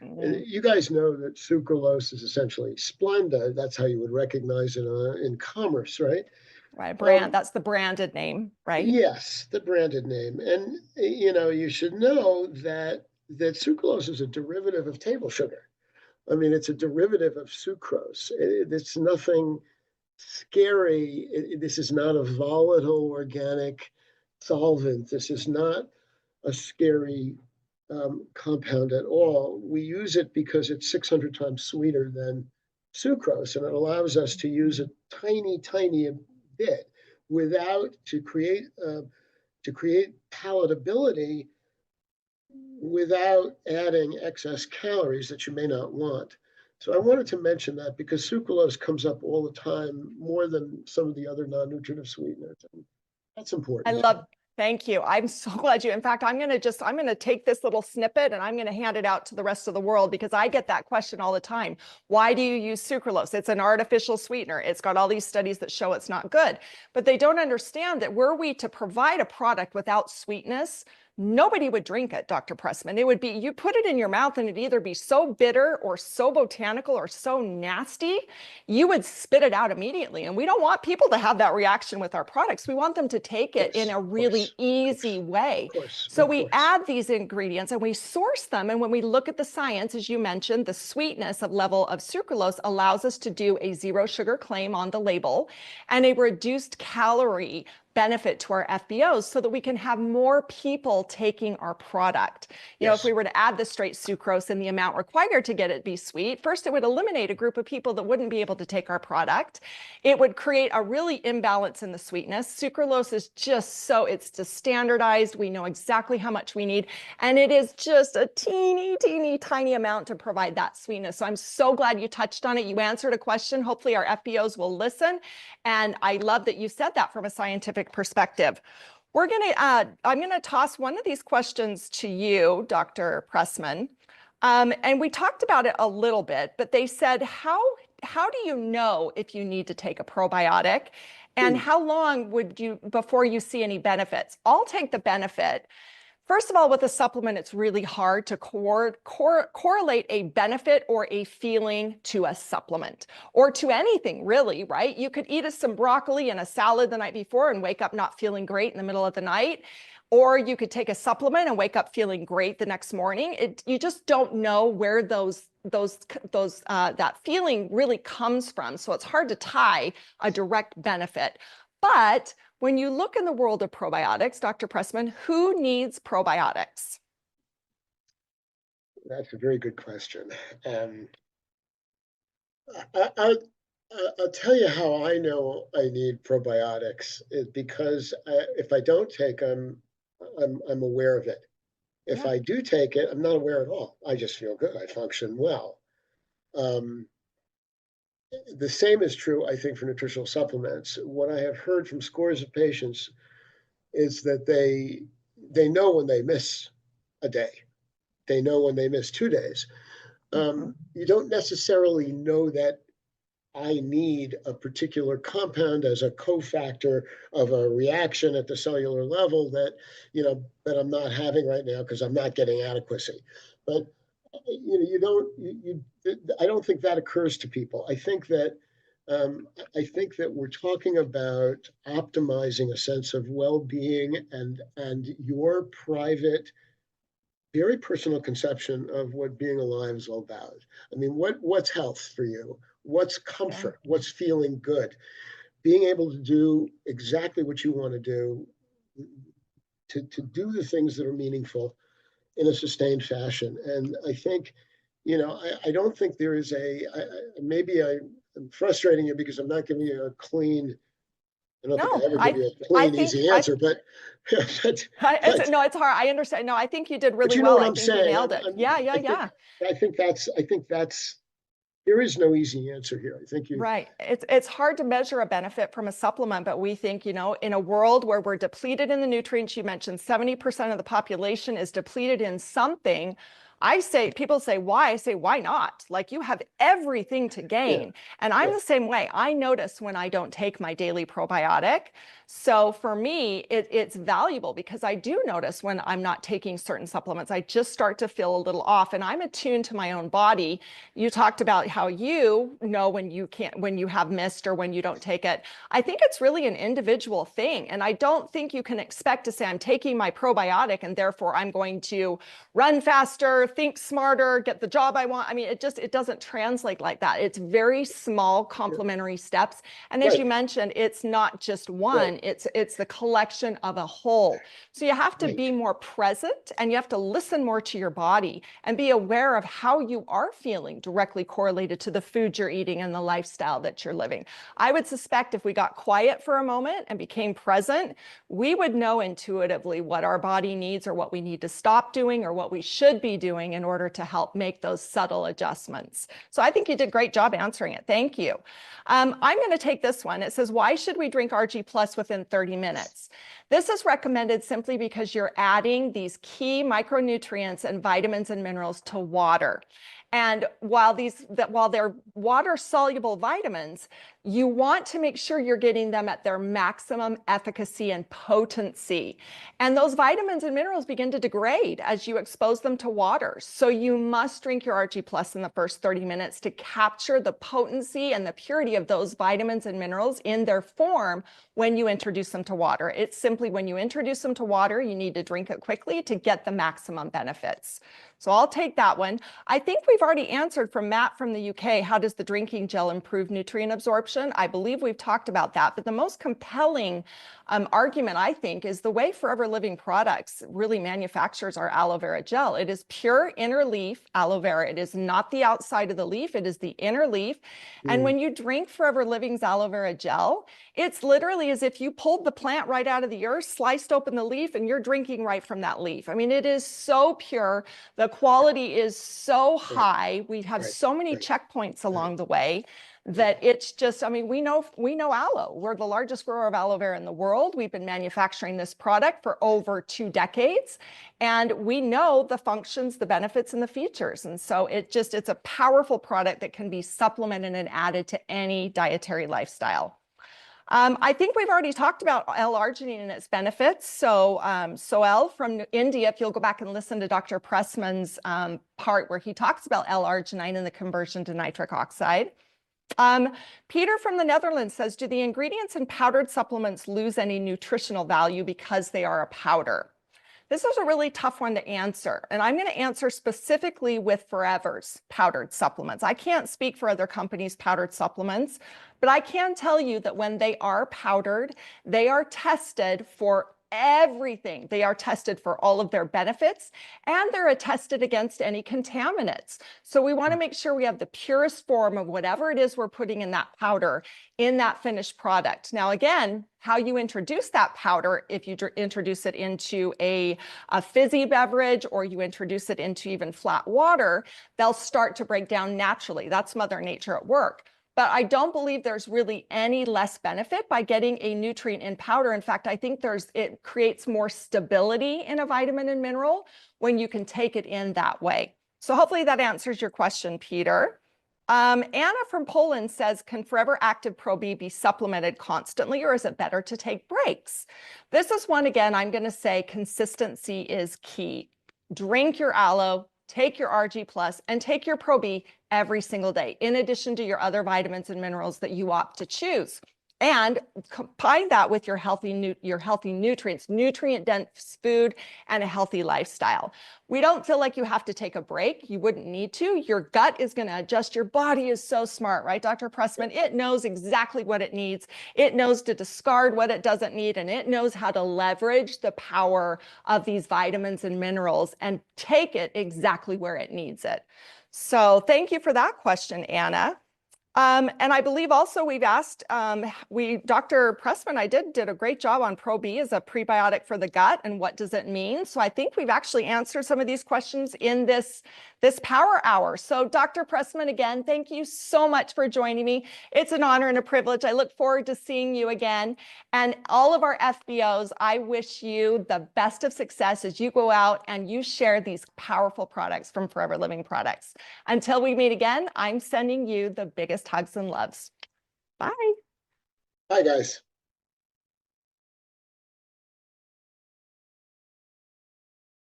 Mhm. You guys know that sucralose is essentially Splenda. That's how you would recognize it in commerce, right? Right, brand, Um, that's the branded name, right? yes, the branded name. And you should know that sucralose is a derivative of table sugar. I mean, it's a derivative of sucrose. It's nothing scary. This is not a volatile organic solvent. This is not a scary compound at all. We use it because it's 600 times sweeter than sucrose, and it allows us to use a tiny, tiny bit without to create palatability without adding excess calories that you may not want. So I wanted to mention that because sucralose comes up all the time, more than some of the other non-nutritive sweeteners. And that's I important. love, thank you. I'm so glad you, in fact, I'm going to take this little snippet and I'm going to hand it out to the rest of the world because I get that question all the time. Why do you use sucralose? It's an artificial sweetener. It's got all these studies that show it's not good, but they don't understand that were we to provide a product without sweetness, nobody would drink it, Dr. Pressman. It would be, you put it in your mouth and it'd either be so bitter or so botanical or so nasty, you would spit it out immediately. And we don't want people to have that reaction with our products. We want them to take it in a Of course, really easy way. of course, So of we course. add these ingredients and we source them. And when we look at the science, as you mentioned, the sweetness of level of sucralose allows us to do a zero sugar claim on the label and a reduced calorie benefit to our FBOs so that we can have more people taking our product. If we Yes. were to add the straight sucrose and the amount required to get it be sweet, first it would eliminate a group of people that wouldn't be able to take our product. It would create a really imbalance in the sweetness. Sucralose is it's just standardized. We know exactly how much we need. And it is just a teeny, teeny, tiny amount to provide that sweetness. So I'm so glad you touched on it. You answered a question. Hopefully our FBOs will listen. And I love that you said that from a scientific perspective. I'm going to toss one of these questions to you, Dr. Pressman. And we talked about it a little bit, but they said, how do you know if you need to take a probiotic? And Hmm. how long would you before you see any benefits? I'll take the benefit. First of all, with a supplement, it's really hard to correlate a benefit or a feeling to a supplement or to anything really, right? You could eat some broccoli and a salad the night before and wake up not feeling great in the middle of the night. Or you could take a supplement and wake up feeling great the next morning. You just don't know where that feeling really comes from. So it's hard to tie a direct benefit. But when you look in the world of probiotics, Dr. Pressman, who needs probiotics? That's a very good question. I, I, I'll tell you how I know I need probiotics is because if I don't take them, I'm aware of it. If Yeah. I do take it, I'm not aware at all. I just feel good. I function well. Um, the same is true, I think, for nutritional supplements. What I have heard from scores of patients is that they know when they miss a day. They know when they miss 2 days. Mhm. You don't necessarily know that I need a particular compound as a cofactor of a reaction at the cellular level that I'm not having right now because I'm not getting adequacy. But you don't I don't think that occurs to people. I think that we're talking about optimizing a sense of well-being and your private, very personal conception of what being alive is all about. I mean, what's health for you? What's Yeah. comfort? What's feeling good? Being able to do exactly what you want to do, to do the things that are meaningful in a sustained fashion. And I think, I don't think there is maybe I'm frustrating you because I'm not giving you a clean, I don't think I No, ever give you a I clean, think easy answer, but, but, but, no, it's hard. I understand. No, I think you did but really you know well. what I I'm think you saying? nailed it. Yeah, yeah, yeah. I think that's, there is no easy answer here. I think you, Right. It's hard to measure a benefit from a supplement, but we think, in a world where we're depleted in the nutrients, you mentioned 70% of the population is depleted in something. People say, why? I say, why not? Like, you have everything to Yeah, gain. And I'm yeah, the same way. I notice when I don't take my daily probiotic. So for me, it's valuable because I do notice when I'm not taking certain supplements, I just start to feel a little off, and I'm attuned to my own body. You talked about how you know when you can't, when you have missed or when you don't take it. I think it's really an individual thing. And I don't think you can expect to say, I'm taking my probiotic and therefore I'm going to run faster, think smarter, get the job I want. I mean, it doesn't translate like that. It's very small yeah. complementary steps. And as you Right, mentioned, it's not just right, one, it's the collection of a whole. So you have to right. be more present and you have to listen more to your body and be aware of how you are feeling directly correlated to the food you're eating and the lifestyle that you're living. I would suspect if we got quiet for a moment and became present, we would know intuitively what our body needs or what we need to stop doing or what we should be doing in order to help make those subtle adjustments. So I think you did a great job answering it. Thank you. I'm going to take this one. It says, why should we drink RG Plus within 30 minutes? This is recommended simply because you're adding these key micronutrients and vitamins and minerals to water. And while they're water soluble vitamins, you want to make sure you're getting them at their maximum efficacy and potency. And those vitamins and minerals begin to degrade as you expose them to water. So you must drink your RG Plus in the first 30 minutes to capture the potency and the purity of those vitamins and minerals in their form when you introduce them to water. It's simply when you introduce them to water, you need to drink it quickly to get the maximum benefits. So I'll take that one. I think we've already answered from Matt from the UK, how does the drinking gel improve nutrient absorption? I believe we've talked about that, but the most compelling argument, I think, is the way Forever Living Products really manufactures our aloe vera gel. It is pure inner leaf aloe vera. It is not the outside of the leaf. It is the inner leaf. And Mm, when you drink Forever Living's aloe vera gel, it's literally as if you pulled the plant right out of the earth, sliced open the leaf, and you're drinking right from that leaf. I mean, it is so pure. The quality is so right, high. We have right, so many right, checkpoints right, along the way right. that it's just, I mean, we know aloe. We're the largest grower of aloe vera in the world. We've been manufacturing this product for over 2 decades, and we know the functions, the benefits, and the features. And so it's a powerful product that can be supplemented and added to any dietary lifestyle. I think we've already talked about L-arginine and its benefits. So Soel from India, if you'll go back and listen to Dr. Pressman's part where he talks about L-arginine and the conversion to nitric oxide. Peter from the Netherlands says, do the ingredients in powdered supplements lose any nutritional value because they are a powder? This is a really tough one to answer, and I'm going to answer specifically with Forever's powdered supplements. I can't speak for other companies' powdered supplements, but I can tell you that when they are powdered, they are tested for everything. They are tested for all of their benefits, and they're tested against any contaminants. So we want to make sure we have the purest form of whatever it is we're putting in that powder in that finished product. Now, again, how you introduce that powder, if you introduce it into a fizzy beverage or you introduce it into even flat water, they'll start to break down naturally. That's Mother Nature at work. But I don't believe there's really any less benefit by getting a nutrient in powder. In fact, I think it creates more stability in a vitamin and mineral when you can take it in that way. So hopefully that answers your question, Peter. Anna from Poland says, can Forever Active Pro B be supplemented constantly, or is it better to take breaks? This is one, again, I'm going to say consistency is key. Drink your aloe, take your RG Plus, and take your Pro B every single day, in addition to your other vitamins and minerals that you opt to choose. And combine that with your healthy nutrients, nutrient-dense food, and a healthy lifestyle. We don't feel like you have to take a break. You wouldn't need to. Your gut is going to adjust. Your body is so smart, right, Dr. Pressman? It knows exactly what it needs. It knows to discard what it doesn't need, and it knows how to leverage the power of these vitamins and minerals and take it exactly where it needs it. So thank you for that question, Anna. And I believe also we've asked, Dr. Pressman, did a great job on Pro-B as a prebiotic for the gut and what does it mean? So I think we've actually answered some of these questions in this power hour. So Dr. Pressman, again, thank you so much for joining me. It's an honor and a privilege. I look forward to seeing you again. And all of our FBOs, I wish you the best of success as you go out and you share these powerful products from Forever Living Products. Until we meet again, I'm sending you the biggest hugs and loves. Bye. Hi, guys.